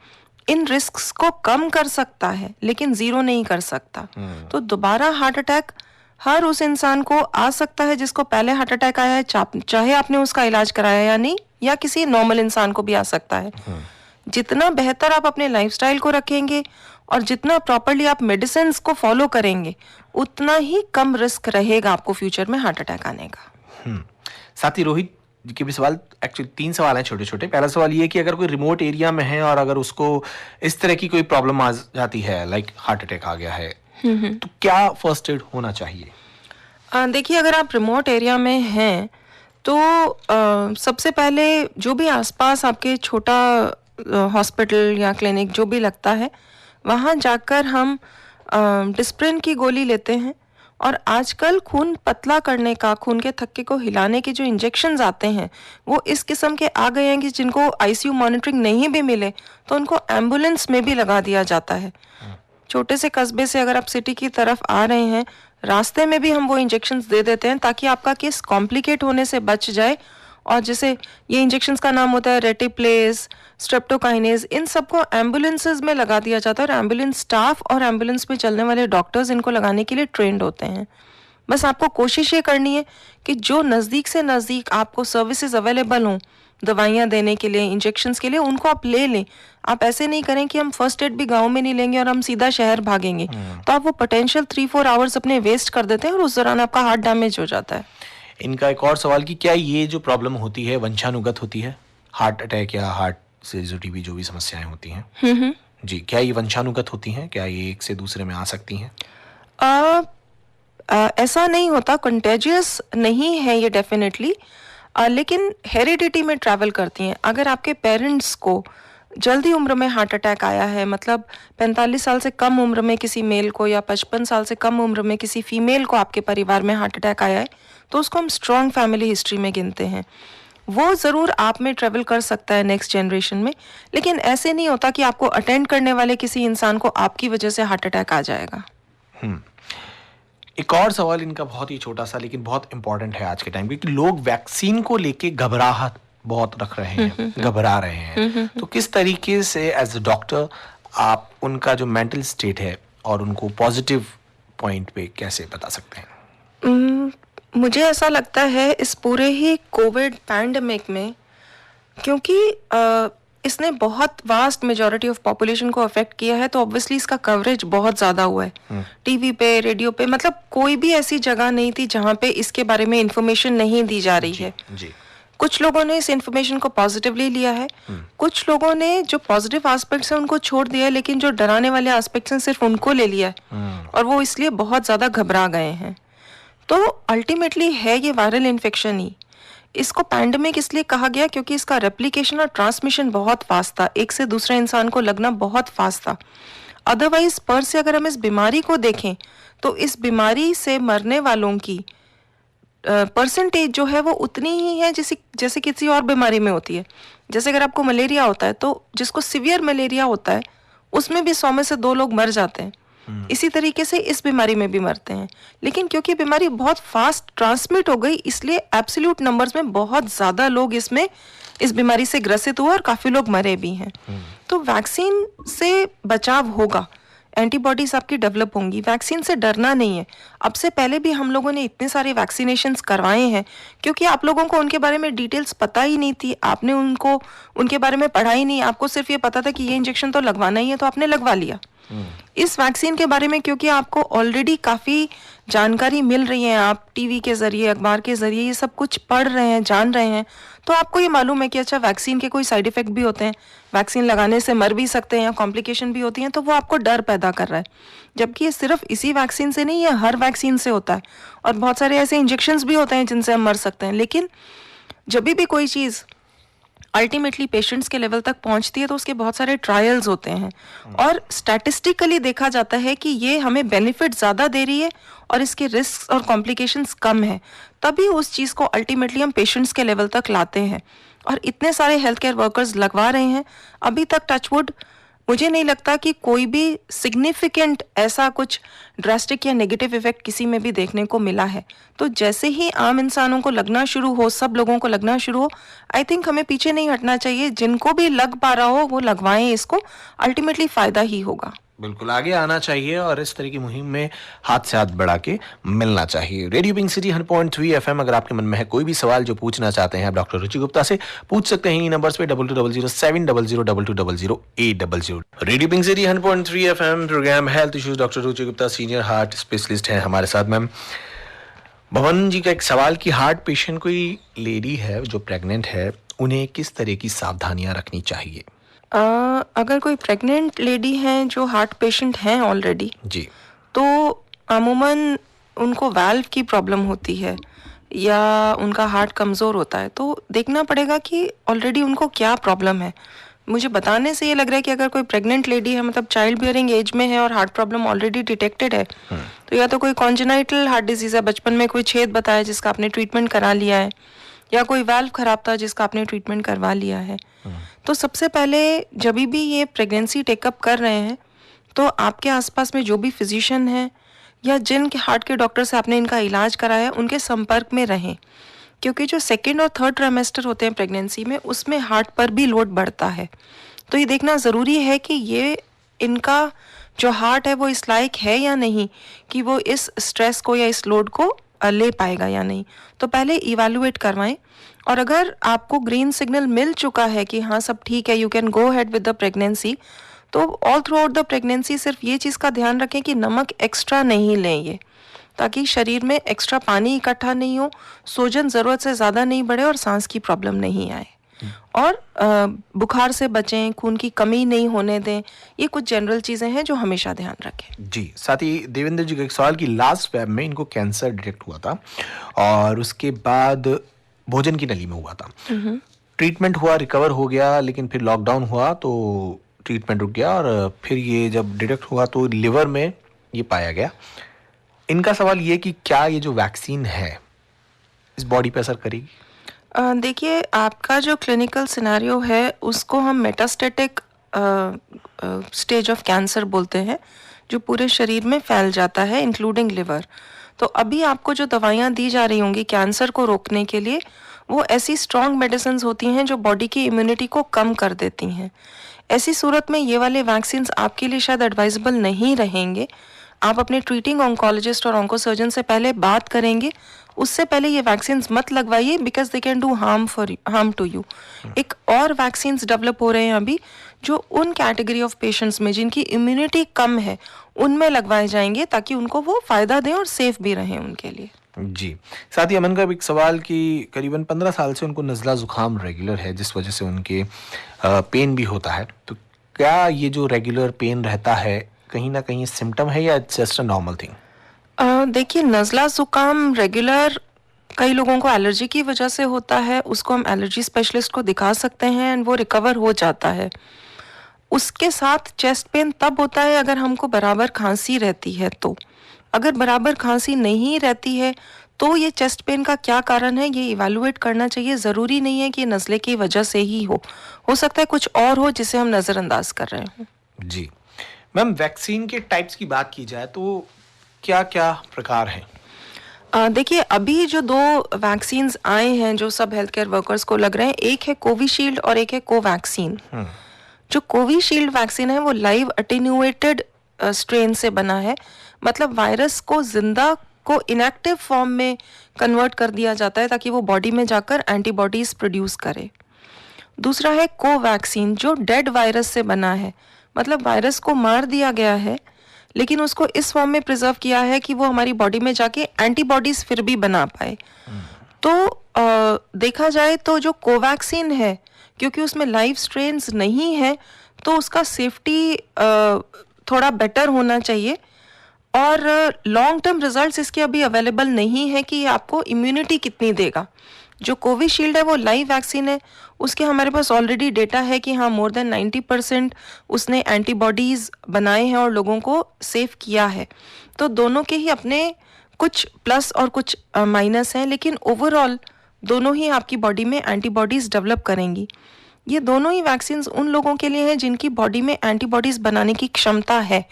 इन रिस्क्स को कम कर सकता है, लेकिन जीरो नहीं कर सकता। तो दोबारा हार्ट अटैक हर उस इंसान को आ सकता है जिसको पहले हार्ट अटैक आया है, चाहे आपने उसका इलाज कराया या नहीं, या किसी नॉर्मल इंसान को भी आ सकता है। जितना बेहतर आप अपने लाइफस्टाइल को रखेंगे और जितना प्रॉपर्ली आप मेडिसिन को फॉलो करेंगे, उतना ही कम रिस्क रहेगा आपको फ्यूचर में हार्ट अटैक आने का। साथ ही रोहित जी के भी सवाल, एक्चुअली 3 सवाल हैं छोटे छोटे। पहला सवाल ये कि अगर कोई रिमोट एरिया में है और अगर उसको इस तरह की कोई प्रॉब्लम आ जाती है, लाइक हार्ट अटैक आ गया है, तो क्या फर्स्ट एड होना चाहिए? देखिए, अगर आप रिमोट एरिया में हैं तो सबसे पहले जो भी आसपास आपके छोटा हॉस्पिटल या क्लिनिक जो भी लगता है, वहाँ जाकर हम डिस्प्रिन की गोली लेते हैं। और आजकल खून पतला करने का, खून के थक्के को हिलाने के जो इंजेक्शंस आते हैं वो इस किस्म के आ गए हैं कि जिनको आईसीयू मॉनिटरिंग नहीं भी मिले तो उनको एम्बुलेंस में भी लगा दिया जाता है। छोटे से कस्बे से अगर आप सिटी की तरफ आ रहे हैं, रास्ते में भी हम वो इंजेक्शंस दे देते हैं ताकि आपका केस कॉम्प्लिकेट होने से बच जाए। और जैसे ये इंजेक्शंस का नाम होता है रेटिप्लेस, स्ट्रेप्टोकाइनेज, इन सबको एम्बुलेंसेज में लगा दिया जाता है और एम्बुलेंस स्टाफ और एम्बुलेंस में चलने वाले डॉक्टर्स इनको लगाने के लिए ट्रेंड होते हैं। बस आपको कोशिश ये करनी है कि जो नज़दीक से नज़दीक आपको सर्विसेज अवेलेबल हों दवाइयाँ देने के लिए, इंजेक्शंस के लिए, उनको आप ले लें। आप ऐसे नहीं करें कि हम फर्स्ट एड भी गांव में नहीं लेंगे और हम सीधा शहर भागेंगे, तो आप वो पोटेंशियल 3-4 आवर्स अपने वेस्ट कर देते हैं और उस दौरान आपका हार्ट डैमेज हो जाता है। इनका एक और सवाल कि क्या ये जो प्रॉब्लम होती है वंशानुगत होती है, हार्ट अटैक या हार्ट से जुड़ी हुई जो भी समस्याएं होती हैं जी, क्या ये वंशानुगत होती हैं? क्या ये एक से दूसरे में आ सकती हैं? ऐसा नहीं होता, कंटेजियस नहीं है ये डेफिनेटली, लेकिन हेरिडिटी में ट्रैवल करती हैं। अगर आपके पेरेंट्स को जल्दी उम्र में हार्ट अटैक आया है, मतलब 45 साल से कम उम्र में किसी मेल को या 55 साल से कम उम्र में किसी फीमेल को आपके परिवार में हार्ट अटैक आया है, तो उसको हम स्ट्रॉन्ग फैमिली हिस्ट्री में गिनते हैं। वो ज़रूर आप में ट्रेवल कर सकता है नेक्स्ट जनरेशन में, लेकिन ऐसे नहीं होता कि आपको अटेंड करने वाले किसी इंसान को आपकी वजह से हार्ट अटैक आ जाएगा। एक और सवाल इनका बहुत ही छोटा सा लेकिन बहुत इंपॉर्टेंट है आज के टाइम, क्योंकि लोग वैक्सीन को लेके घबराहट बहुत रख रहे हैं, घबरा रहे हैं। तो किस तरीके से एज अ डॉक्टर आप उनका जो मेंटल स्टेट है और उनको पॉजिटिव पॉइंट पे कैसे बता सकते हैं? मुझे ऐसा लगता है इस पूरे ही कोविड पैंडेमिक में, क्योंकि इसने बहुत वास्ट मेजॉरिटी ऑफ पॉपुलेशन को अफेक्ट किया है, तो ऑब्वियसली इसका कवरेज बहुत ज़्यादा हुआ है टीवी पे, रेडियो पे, मतलब कोई भी ऐसी जगह नहीं थी जहाँ पे इसके बारे में इंफॉर्मेशन नहीं दी जा रही है। जी। कुछ लोगों ने इस इंफॉर्मेशन को पॉजिटिवली लिया है, कुछ लोगों ने जो पॉजिटिव एस्पेक्ट्स हैं उनको छोड़ दिया है, लेकिन जो डराने वाले एस्पेक्ट्स हैं सिर्फ उनको ले लिया है और वो इसलिए बहुत ज़्यादा घबरा गए हैं। तो अल्टीमेटली है ये वायरल इन्फेक्शन ही। इसको पैंडेमिक इसलिए कहा गया क्योंकि इसका रेप्लिकेशन और ट्रांसमिशन बहुत फास्ट था, एक से दूसरे इंसान को लगना बहुत फास्ट था। अदरवाइज पर से अगर हम इस बीमारी को देखें तो इस बीमारी से मरने वालों की परसेंटेज जो है वो उतनी ही है जैसे किसी और बीमारी में होती है। जैसे अगर आपको मलेरिया होता है तो जिसको सीवियर मलेरिया होता है उसमें भी 100 में से 2 लोग मर जाते हैं। इसी तरीके से इस बीमारी में भी मरते हैं, लेकिन क्योंकि बीमारी बहुत फास्ट ट्रांसमिट हो गई इसलिए एब्सोल्यूट नंबर्स में बहुत ज़्यादा लोग इस बीमारी से ग्रसित हुए और काफ़ी लोग मरे भी हैं। तो वैक्सीन से बचाव होगा, एंटीबॉडीज आपकी डेवलप होंगी, वैक्सीन से डरना नहीं है। अब से पहले भी हम लोगों ने इतने सारे वैक्सीनेशंस करवाए हैं क्योंकि आप लोगों को उनके बारे में डिटेल्स पता ही नहीं थी, आपने उनके बारे में पढ़ा ही नहीं, आपको सिर्फ ये पता था कि ये इंजेक्शन तो लगवाना ही है तो आपने लगवा लिया। इस वैक्सीन के बारे में क्योंकि आपको ऑलरेडी काफ़ी जानकारी मिल रही है, आप टीवी के ज़रिए, अखबार के ज़रिए ये सब कुछ पढ़ रहे हैं, जान रहे हैं, तो आपको ये मालूम है कि अच्छा वैक्सीन के कोई साइड इफ़ेक्ट भी होते हैं, वैक्सीन लगाने से मर भी सकते हैं या कॉम्प्लिकेशन भी होती हैं, तो वो आपको डर पैदा कर रहा है। जबकि ये सिर्फ इसी वैक्सीन से नहीं, ये हर वैक्सीन से होता है और बहुत सारे ऐसे इंजेक्शंस भी होते हैं जिनसे हम मर सकते हैं। लेकिन जब भी कोई चीज़ अल्टीमेटली पेशेंट्स के लेवल तक पहुंचती है तो उसके बहुत सारे ट्रायल्स होते हैं और स्टैटिस्टिकली देखा जाता है कि ये हमें बेनिफिट ज़्यादा दे रही है और इसके रिस्क और कॉम्प्लिकेशंस कम है, तभी उस चीज़ को अल्टीमेटली हम पेशेंट्स के लेवल तक लाते हैं। और इतने सारे हेल्थ केयर वर्कर्स लगवा रहे हैं, अभी तक टचवुड मुझे नहीं लगता कि कोई भी सिग्निफिकेंट ऐसा कुछ ड्रास्टिक या नेगेटिव इफेक्ट किसी में भी देखने को मिला है। तो जैसे ही आम इंसानों को लगना शुरू हो, सब लोगों को लगना शुरू हो, आई थिंक हमें पीछे नहीं हटना चाहिए। जिनको भी लग पा रहा हो वो लगवाएं, इसको अल्टीमेटली फ़ायदा ही होगा। बिल्कुल आगे आना चाहिए और इस तरह की मुहिम में हाथ से हाथ बढ़ा के मिलना चाहिए। रेडियो पिंक सिटी 100.3 FM, अगर आपके मन में है कोई भी सवाल जो पूछना चाहते हैं आप डॉक्टर रुचि गुप्ता से पूछ सकते हैं। इन्हीं नंबर्स पे 220070022200 radio Pink City 100.3 FM, programme health issues, doctor Ruchi Gupta senior heart specialist हैं हमारे साथ। मैम, भवन जी का एक सवाल कि हार्ट पेशेंट कोई लेडी है जो प्रेग्नेंट है, उन्हें किस तरह की सावधानियां रखनी चाहिए? अगर कोई प्रेग्नेंट लेडी हैं जो हार्ट पेशेंट हैं ऑलरेडी, जी। तो अमूमन उनको वाल्व की प्रॉब्लम होती है या उनका हार्ट कमज़ोर होता है, तो देखना पड़ेगा कि ऑलरेडी उनको क्या प्रॉब्लम है। मुझे बताने से ये लग रहा है कि अगर कोई प्रेग्नेंट लेडी है, मतलब चाइल्ड बियरिंग एज में है और हार्ट प्रॉब्लम ऑलरेडी डिटेक्टेड है, तो या तो कोई कॉन्जेनाइटल हार्ट डिजीज़ है, बचपन में कोई छेद बताया जिसका आपने ट्रीटमेंट करा लिया है, या कोई वाल्व खराब था जिसका आपने ट्रीटमेंट करवा लिया है। तो सबसे पहले जब भी ये प्रेगनेंसी टेकअप कर रहे हैं, तो आपके आसपास में जो भी फिजिशियन है या जिन के हार्ट के डॉक्टर से आपने इनका इलाज कराया है, उनके संपर्क में रहें, क्योंकि जो सेकेंड और थर्ड ट्राइमेस्टर होते हैं प्रेगनेंसी में, उसमें हार्ट पर भी लोड बढ़ता है। तो ये देखना ज़रूरी है कि ये इनका जो हार्ट है वो इस लायक है या नहीं कि वो इस स्ट्रेस को या इस लोड को ले पाएगा या नहीं। तो पहले इवैल्यूएट करवाएं, और अगर आपको ग्रीन सिग्नल मिल चुका है कि हाँ सब ठीक है, you can go ahead with the pregnancy, तो all throughout the pregnancy सिर्फ ये चीज़ का ध्यान रखें कि नमक एक्स्ट्रा नहीं लें ये, ताकि शरीर में एक्स्ट्रा पानी इकट्ठा नहीं हो, सोजन ज़रूरत से ज़्यादा नहीं बढ़े और सांस की प्रॉब्लम नहीं आए, और बुखार से बचें, खून की कमी नहीं होने दें। ये कुछ जनरल चीज़ें हैं जो हमेशा ध्यान रखें। जी, साथ ही देवेंद्र जी का एक सवाल कि लास्ट स्वैब में इनको कैंसर डिटेक्ट हुआ था और उसके बाद भोजन की नली में हुआ था। ट्रीटमेंट हुआ, रिकवर हो गया, लेकिन फिर लॉकडाउन हुआ तो ट्रीटमेंट रुक गया और फिर ये जब डिटेक्ट हुआ तो लिवर में ये पाया गया। इनका सवाल ये कि क्या ये जो वैक्सीन है इस बॉडी पे असर करेगी? देखिए, आपका जो क्लिनिकल सिनेरियो है उसको हम मेटास्टेटिक स्टेज ऑफ कैंसर बोलते हैं, जो पूरे शरीर में फैल जाता है इंक्लूडिंग लिवर। तो अभी आपको जो दवाइयाँ दी जा रही होंगी कैंसर को रोकने के लिए, वो ऐसी स्ट्रॉन्ग मेडिसिन होती हैं जो बॉडी की इम्यूनिटी को कम कर देती हैं। ऐसी सूरत में ये वाले वैक्सीन्स आपके लिए शायद एडवाइजेबल नहीं रहेंगे। आप अपने ट्रीटिंग ऑन्कोलॉजिस्ट और ऑन्कोसर्जन से पहले बात करेंगे, उससे पहले ये वैक्सीन्स मत लगवाइए, because they can do harm to you. एक और वैक्सीन्स डेवलप हो रहे हैं अभी, जो उन कैटेगरी ऑफ पेशेंट्स में जिनकी इम्यूनिटी कम है, उनमें लगवाए जाएंगे, ताकि उनको वो फ़ायदा दें और सेफ भी रहें उनके लिए। जी, साथ ही अमन का एक सवाल कि करीबन 15 साल से उनको नज़ला ज़ुकाम रेगुलर है, जिस वजह से उनके पेन भी होता है। तो क्या ये जो रेगुलर पेन रहता है कहीं ना कहीं सिम्टम है या जस्ट अ नॉर्मल थिंग? देखिए, नज़ला ज़ुकाम रेगुलर कई लोगों को एलर्जी की वजह से होता है, उसको हम एलर्जी स्पेशलिस्ट को दिखा सकते हैं एंड वो रिकवर हो जाता है। उसके साथ चेस्ट पेन तब होता है अगर हमको बराबर खांसी रहती है, तो अगर बराबर खांसी नहीं रहती है तो ये चेस्ट पेन का क्या कारण है ये इवैल्यूएट करना चाहिए। ज़रूरी नहीं है कि ये नज़ले की वजह से ही हो सकता है कुछ और हो जिसे हम नज़रअंदाज कर रहे हों। जी मैम, वैक्सीन के टाइप्स की बात की जाए तो क्या क्या प्रकार हैं? देखिए, अभी जो 2 वैक्सीन्स आए हैं जो सब हेल्थ केयर वर्कर्स को लग रहे हैं, एक है कोविशील्ड और एक है कोवैक्सीन। जो कोविशील्ड वैक्सीन है वो लाइव अटेन्यूएटेड स्ट्रेन से बना है, मतलब वायरस को जिंदा को इनएक्टिव फॉर्म में कन्वर्ट कर दिया जाता है ताकि वो बॉडी में जाकर एंटीबॉडीज प्रोड्यूस करे। दूसरा है कोवैक्सीन, जो डेड वायरस से बना है, मतलब वायरस को मार दिया गया है लेकिन उसको इस फॉर्म में प्रिजर्व किया है कि वो हमारी बॉडी में जाके एंटीबॉडीज फिर भी बना पाए। तो देखा जाए तो जो कोवैक्सीन है, क्योंकि उसमें लाइव स्ट्रेन्स नहीं है, तो उसका सेफ्टी थोड़ा बेटर होना चाहिए, और लॉन्ग टर्म रिजल्ट्स इसके अभी अवेलेबल नहीं है कि आपको इम्यूनिटी कितनी देगा। जो कोविशील्ड है वो लाइव वैक्सीन है, उसके हमारे पास ऑलरेडी डेटा है कि हाँ मोर देन 90% उसने एंटीबॉडीज़ बनाए हैं और लोगों को सेफ किया है। तो दोनों के ही अपने कुछ प्लस और कुछ माइनस हैं, लेकिन ओवरऑल दोनों ही आपकी बॉडी में एंटीबॉडीज़ डेवलप करेंगी। ये दोनों ही वैक्सीन्स उन लोगों के लिए हैं जिनकी बॉडी में एंटीबॉडीज़ बनाने की क्षमता है,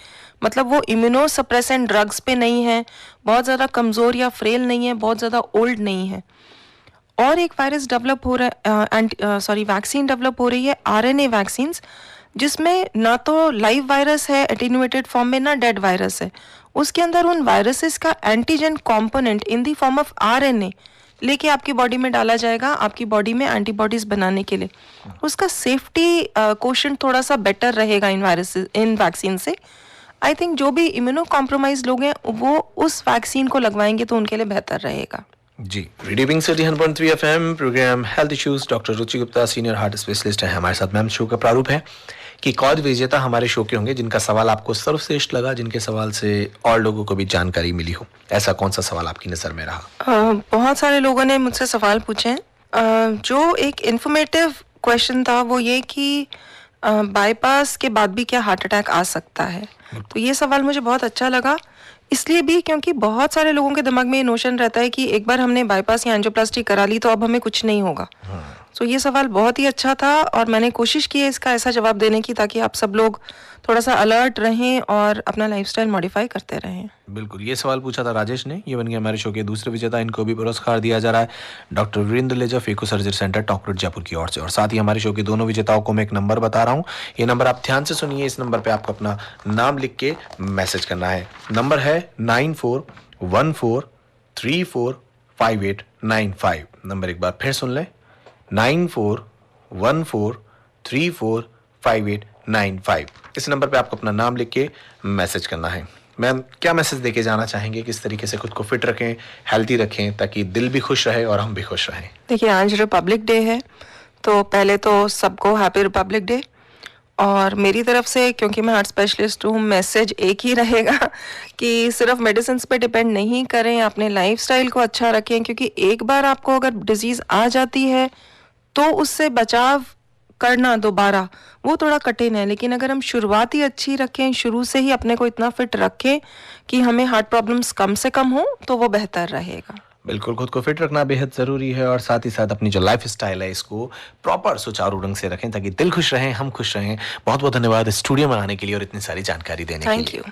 मतलब वो इम्यूनोसप्रेसेंट ड्रग्स पे नहीं है, बहुत ज़्यादा कमज़ोर या फ्रेल नहीं है, बहुत ज़्यादा ओल्ड नहीं है। और एक वायरस डेवलप हो रहा है, वैक्सीन डेवलप हो रही है आरएनए वैक्सीन्स, जिसमें ना तो लाइव वायरस है एटेन्यूएटेड फॉर्म में, ना डेड वायरस है। उसके अंदर उन वायरसेस का antigen component in the form of RNA लेके आपकी बॉडी में डाला जाएगा, आपकी बॉडी में एंटीबॉडीज बनाने के लिए। उसका सेफ्टी कोशेंट थोड़ा सा बेटर रहेगा इन वैक्सीन से। आई थिंक जो भी इम्यूनो कॉम्प्रोमाइज लोग हैं वो उस वैक्सीन को लगवाएंगे तो उनके लिए बेहतर रहेगा। जी, radio Bing City 100.3 FM program health issues, doctor Ruchi Gupta senior heart specialist है हमारे साथ। मैम, शो का प्रारूप है कि कौन विजेता हमारे शो के होंगे जिनका सवाल आपको सर्वश्रेष्ठ लगा, जिनके सवाल से और लोगों को भी जानकारी मिली हो। ऐसा कौन सा सवाल आपकी नजर में रहा? बहुत सारे लोगों ने मुझसे सवाल पूछे हैं। जो एक इंफॉर्मेटिव क्वेश्चन था वो ये कि बाईपास के बाद भी क्या हार्ट अटैक आ सकता है, तो ये सवाल मुझे बहुत अच्छा लगा, इसलिए भी क्योंकि बहुत सारे लोगों के दिमाग में ये नोशन रहता है कि एक बार हमने बाईपास या एंजियोप्लास्टी करा ली तो अब हमें कुछ नहीं होगा। तो ये सवाल बहुत ही अच्छा था और मैंने कोशिश की है इसका ऐसा जवाब देने की ताकि आप सब लोग थोड़ा सा अलर्ट रहें और अपना लाइफस्टाइल मॉडिफाई करते रहें। बिल्कुल, ये सवाल पूछा था राजेश ने, ये बन गया हमारे शो के दूसरे विजेता। इनको भी पुरस्कार दिया जा रहा है डॉक्टर वीरेंद्र लेजा, phaco surgery centre, talk road, Jaipur की ओर से। और साथ ही हमारे शो के दोनों विजेताओं को मैं एक नंबर बता रहा हूँ, ये नंबर आप ध्यान से सुनिए। इस नंबर पर आपको अपना नाम लिख के मैसेज करना है। नंबर है 9414345895। नंबर एक बार फिर सुन लें, 9414345895। इस नंबर पे आपको अपना नाम लिख के मैसेज करना है। मैम, क्या मैसेज देके जाना चाहेंगे, किस तरीके से खुद को फिट रखें, हेल्दी रखें, ताकि दिल भी खुश रहे और हम भी खुश रहें? देखिए, आज रिपब्लिक डे है, तो पहले तो सबको हैप्पी रिपब्लिक डे। और मेरी तरफ से, क्योंकि मैं हार्ट स्पेशलिस्ट हूँ, मैसेज एक ही रहेगा कि सिर्फ मेडिसिन पे डिपेंड नहीं करें, अपने लाइफस्टाइल को अच्छा रखें, क्योंकि एक बार आपको अगर डिजीज आ जाती है तो उससे बचाव करना दोबारा वो थोड़ा कठिन है। लेकिन अगर हम शुरुआत ही अच्छी रखें, शुरू से ही अपने को इतना फिट रखें कि हमें हार्ट प्रॉब्लम्स कम से कम हो, तो वो बेहतर रहेगा। बिल्कुल, खुद को फिट रखना बेहद जरूरी है और साथ ही साथ अपनी जो लाइफ स्टाइल है इसको प्रॉपर सुचारू ढंग से रखें ताकि दिल खुश रहें, हम खुश रहें। बहुत बहुत धन्यवाद स्टूडियो में आने के लिए और इतनी सारी जानकारी देने के लिए। Thank you.